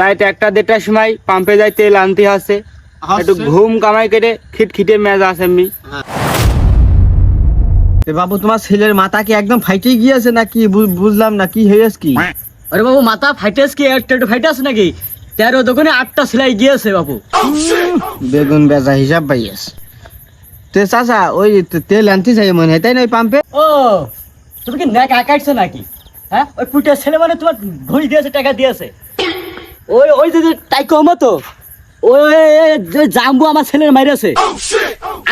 রাত 1-1:30টার সময় পাম্পে যাই তেল আনতে আসে, একটু ঘুম কামাই করে খিটখিটে মেজ আছে এমনি। বাবু তোমার ছেলের মাথা কি একদম ফাইটে গিয়েছে নাকি? বুঝলাম না কি হয়েছে কি? আরে বাবু মাথা ফাইটেস কি একটু ফাইটাস নাকি? 13 দোকানে 8টা সেলাই গিয়েছে বাবু। বেগুন বেচা হিসাব পাইয়াস। তে চাচা ওই তেল আনতে চাই মনে হয়, তাই না? ওই পাম্পে ও তুমি কি নেক আকাইছো নাকি? হ্যাঁ ওই পুটের ছেলে মানে তোমার ঘড়ি দিয়েছে, টাকা দিয়েছে। ওই ওই যে টাইকো মতো ওই জাম্বু আমার ছেলের মাইরেছে।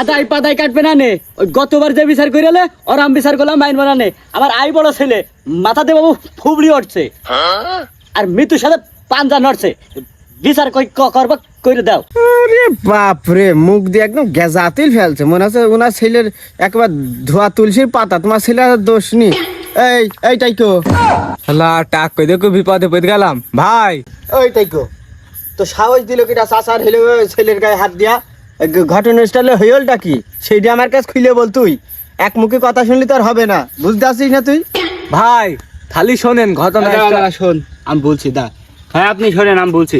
আদায় পাদায় কাটবে না নে। ওই গতবার যে বিচার করে এলে ওরাম বিচার করলাম মাইন বানানে। আমার আই বড় ছেলে মাথাতে বাবু ফুবলি উঠছে আর মৃত্যুর সাথে পাঞ্জা নড়ছে। বিচার করবা করে দাও। আরে বাপ রে, মুখ দিয়ে একদম গেজাতিল ফেলছে। মনে হচ্ছে ওনার ছেলের একবার ধোয়া তুলসীর পাতা। তোমার ছেলের দোষ নেই। এই টাইকো শালা টাক কই দেখো বিপদে পড়ে গেলাম ভাই। ওই টাইকো তো সাহস দিল কিটা চাচার হেলে ছেলের গায়ে হাত দিয়া? ঘটনাস্থলে হইলটা কি সেইটা আমার কাছে খুলে বল। তুই এক মুখে কথা শুনলি তো আর হবে না, বুঝতে আসছিস না তুই? ভাই খালি শোনেন ঘটনা শোন, আমি বলছি দা। হ্যাঁ আপনি শোনেন, আমি বলছি।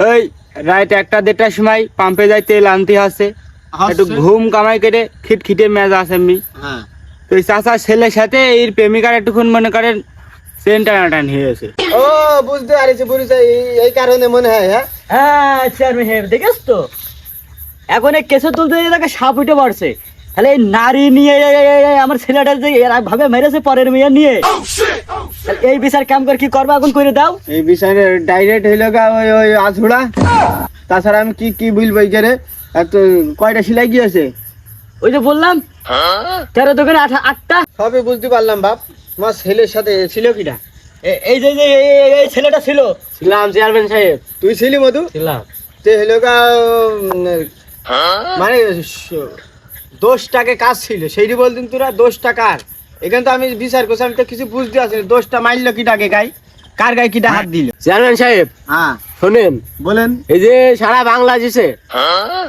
ওই রাত 1-1:30টার সময় পাম্পে যাই তেল আনতে আসে, একটু ঘুম কামাই করে খিটখিটে মেজ আছে এমনি। তো ওই চাচার ছেলের সাথে এর প্রেমিকার একটুক্ষণ মনে করেন সেন্টার হয়েছে। ও বুঝতে পারছি বুঝতে, এই কারণে মনে হয়। হ্যাঁ হ্যাঁ চেয়ারম্যান সাহেব দেখেছ তো এখন এই কেসে তুলতে এলাকা সাপ উঠে পড়ছে। তাহলে এই নারী নিয়ে আমার ছেলেটা যে ভাবে মেরেছে পরের মেয়ে নিয়ে, এই বিচার কাম করে কি করবা এখন করে দাও। এই বিষয়ে ডাইরেক্ট হইল গা ওই ওই আধুড়া। তাছাড়া আমি কি কি বলবো? এখানে কয়টা সেলাই গিয়েছে? ওই যে বললাম 13 দোকানে 8টা। সবই বুঝতে পারলাম বাপ। তোমার ছেলের সাথে ছিল কিটা? এই যে এই ছেলেটা ছিল। ছিলাম চেয়ারম্যান সাহেব। তুই ছিলি মধু? ছিলাম। তে হইল গা মানে 10 টাকা কাজ ছিল সেইটি বলতেন তোরা 10 টাকার। এখানে তো আমি বিচার করছি, আমি তো কিছু বুঝতে পারছি না। 10টা মাইল কি টাকে গাই, কার গায়ে কিটা হাত দিল? চেয়ারম্যান সাহেব হ্যাঁ শোনেন, বলেন। এই যে সারা বাংলাদেশে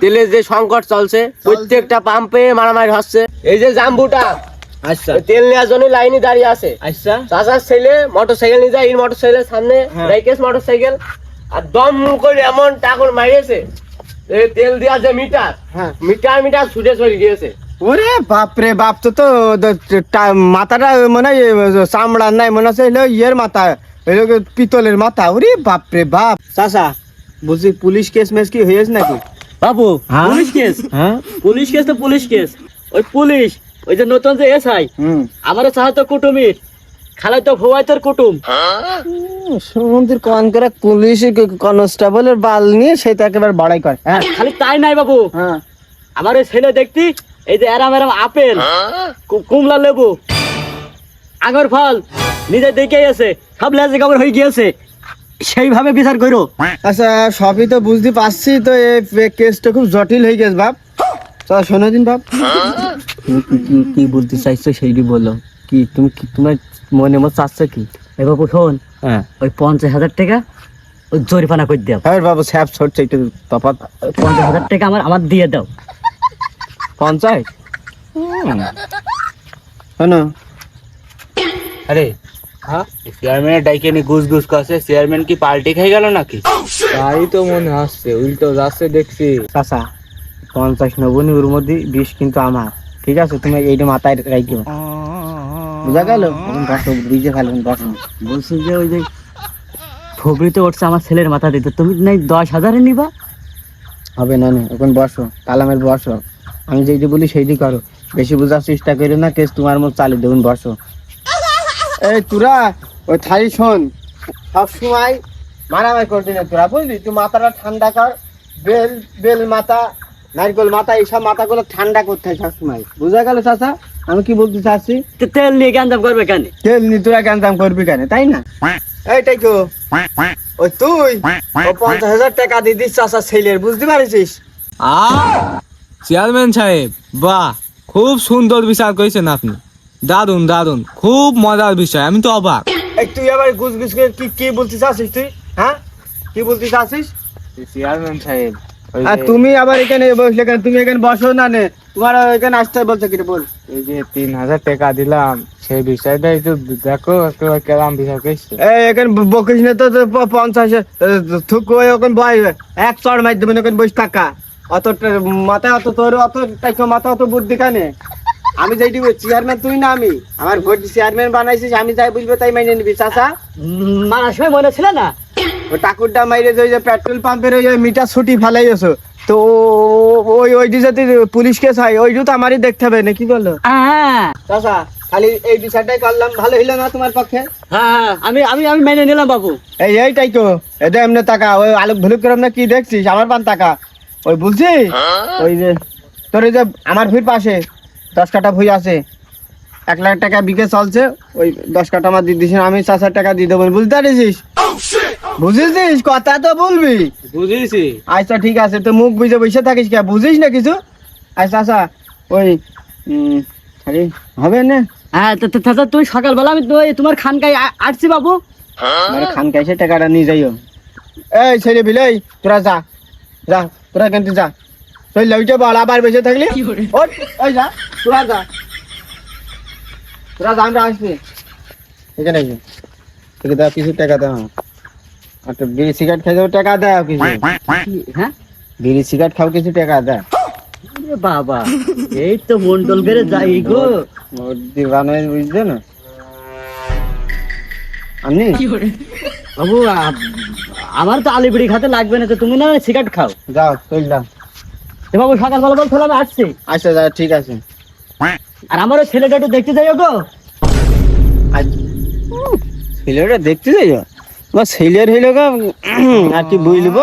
তেলের যে সংকট চলছে, প্রত্যেকটা পাম্পে মারামারি হচ্ছে। এই যে জাম্বুটা আচ্ছা তেল নেওয়ার জন্য লাইনে দাঁড়িয়ে আছে। আচ্ছা চাচার ছেলে মোটরসাইকেল নিয়ে যায়, এই মোটরসাইকেলের সামনে রাইকেশ মোটরসাইকেল আর দম করে এমন টাকুর মারিয়েছে, এই তেল দেওয়ার যে মিটার, হ্যাঁ মিটার ছুটে চলে গিয়েছে। ওরে বাপ রে বাপ, তো মাথাটা মনে হয় চামড়ার নাই, মনে হচ্ছে ইয়ের মাথা, পিতলের মাথা। ওরে বাপ রে বাপ। চাচা বলছি পুলিশ কেস মেস কি হয়েছে নাকি? বাবু হ্যাঁ? Police case? হ্যাঁ পুলিশ কেস তো পুলিশ কেস। ওই পুলিশ ওই যে নতুন যে এসআই আমার চাহাতো কুটুমির খালাই তো ভুয়াই তোর কুটুম। সমুদ্রের কন করে পুলিশ কনস্টেবলের বাল নিয়ে সেটা একেবারে বড়াই করে। হ্যাঁ খালি তাই নাই বাবু, হ্যাঁ আমার ওই ছেলে দেখতি এই যে এরাম এরাম আপেল কুমলা লেবু আঙুর ফল নিজে দেখে আছে, সব লেজে খবর হয়ে গিয়েছে। সেইভাবে বিচার করো। আচ্ছা সবই তো বুঝতে পারছি, তো এই কেসটা খুব জটিল হয়ে গেছে বাপ। চল শোনো দিন বাপ, কি বলতে চাইছো সেইটি বলো। কি তুমি তোমার মনে মত চাচ্ছ কি? এ বাবু শোন, হ্যাঁ ওই 50,000 টাকা ওই জরিমানা করে দাও। হ্যাঁ বাবু স্যাপ ছড়ছে একটু তফাৎ। 50,000 টাকা আমার দিয়ে দাও। 50? শোনো আরে হ্যাঁ, চেয়ারম্যানের ডাইকে নি গুস গুস করছে। চেয়ারম্যান কি পাল্টি খাই গেল নাকি? তাই তো মনে হচ্ছে, উল্টো যাচ্ছে দেখছি। চাচা 50-90 ওর মধ্যে 20 কিন্তু আমার। ঠিক আছে, তুমি এইটা মাথায় রাখো, বুঝা গেল? বসো ব্রিজে ফেলবেন, বসো। বলছি যে ওই যে ফবরিতে উঠছে আমার ছেলের মাথা দিতে, তুমি নাই 10,000 নিবা? হবে না, এখন বসো, কালামের বসো। আমি যেইটি বলি সেইটি করো, বেশি বোঝার চেষ্টা করো না। কেস তোমার মতো চালিয়ে দেবেন, বসো। এই তোরা ওই থাই শোন, সব সময় মারামারি করবি না তোরা, বুঝলি? তুই মাথাটা ঠান্ডা কর। বেল মাথা, নারকেল মাথা, এইসব মাথাগুলো ঠান্ডা করতে হয় সবসময়, বুঝা গেল চাচা? আমি কি বলতে চাচ্ছি? তেল নিয়ে গ্যান্দাম করবে কেন? তেল নি তোরা গ্যান্দাম করবি কেন, তাই না? এইটাই তো ওই তুই 50,000 টাকা দিয়ে দিস চাচা ছেলের, বুঝতে পারছিস? চেয়ারম্যান সাহেব বাহ, খুব সুন্দর বিচার করেছেন আপনি। দারুন দারুন, খুব মজার বিষয়, আমি তো অবাক। এই তুই আবার গুছ গুছ করে কি বলতে চাচ্ছিস তুই? হ্যাঁ কি বলতে চাচ্ছিস? চেয়ারম্যান সাহেব আর তুমি আবার এখানে বসলে কেন? তুমি এখানে বসো না, নে তোমার এখানে আসতে বলছো কি বল? এই যে 3,000 টাকা দিলাম সেই বিষয়টা একটু দেখো একটু কেরাম বিষয় কইছে। এই এখন বকিস না তো 50 থুক ওই এখন বয় এক চড় মার দেবেন এখন 20 টাকা অত মাথায় অত তোর অত টাকা মাথা অত বুদ্ধি কানে আমি যাইটি চেয়ারম্যান তুই না আমি আমার ভোট চেয়ারম্যান বানাইছিস আমি যাই বুঝবো তাই মাইনে নিবি চাচা মারার সময় মনে ছিল না ও টাকুরটা মাইরে যে ওই যে পেট্রোল পাম্পের ওই মিটার ছুটি ফেলাইছো তো ওইটি যদি পুলিশ কেস হয় ওইটু তো আমারই দেখতে হবে না কি বললো হ্যাঁ চাচা খালি এই বিষয়টাই করলাম ভালো হইলো না তোমার পক্ষে হ্যাঁ আমি আমি আমি মেনে নিলাম বাবু এইটাই তো এটা এমনি টাকা ওই আলোক ভুলুক করে না কি দেখছিস আমার পান টাকা ওই বলছি ওই যে তোর এই যে আমার ভুঁইর পাশে 10 কাঠা ভুঁই আছে 1 লাখ টাকা বিকে চলছে ওই 10 কাঠা আমার দিয়ে দিস আমি 4,000 টাকা দিয়ে দেবো বুঝতে পারিস বুঝেছিস কথা তো বলবি বুঝেছি। আচ্ছা ঠিক আছে তো মুখ বুঝে বসে থাকিস কে বুঝিস না কিছু আচ্ছা আচ্ছা ওই আরে হবে না হ্যাঁ তো তুই সকালবেলা আমি তো এই তোমার খানকায় আসছি বাবু মানে খান কাইসে টাকাটা নিয়ে যাইও এই ছেলে বিলাই তোরা যা যা তোরা কিন্তু যা তুই লইটে বল আবার বসে থাকলি ওঠ এই যা তোরা যা আমরা আসবি এখানে এসে থেকে দাও কিছু টাকা দাও আর তো বিড়ি সিগারেট খাই যাও টাকা দাও কিছু হ্যাঁ বিড়ি সিগারেট খাও কিছু টাকা দাও আরে বাবা এই তো মন্ডল বেড়ে যাই গো ওর দিবানে বুঝতে না আমি বাবু আমার তো আলিবিড়ি খাতে লাগবে না তো তুমি না সিগারেট খাও যাও চল যাও এ বাবু সকালবেলা বলছিল আমি আসছি আচ্ছা যা ঠিক আছে আর আমার ওই ছেলেটা একটু দেখতে যাইও গো আজ ছেলেটা দেখতে যাইও ছেলের হইল আর কি বুঝলিব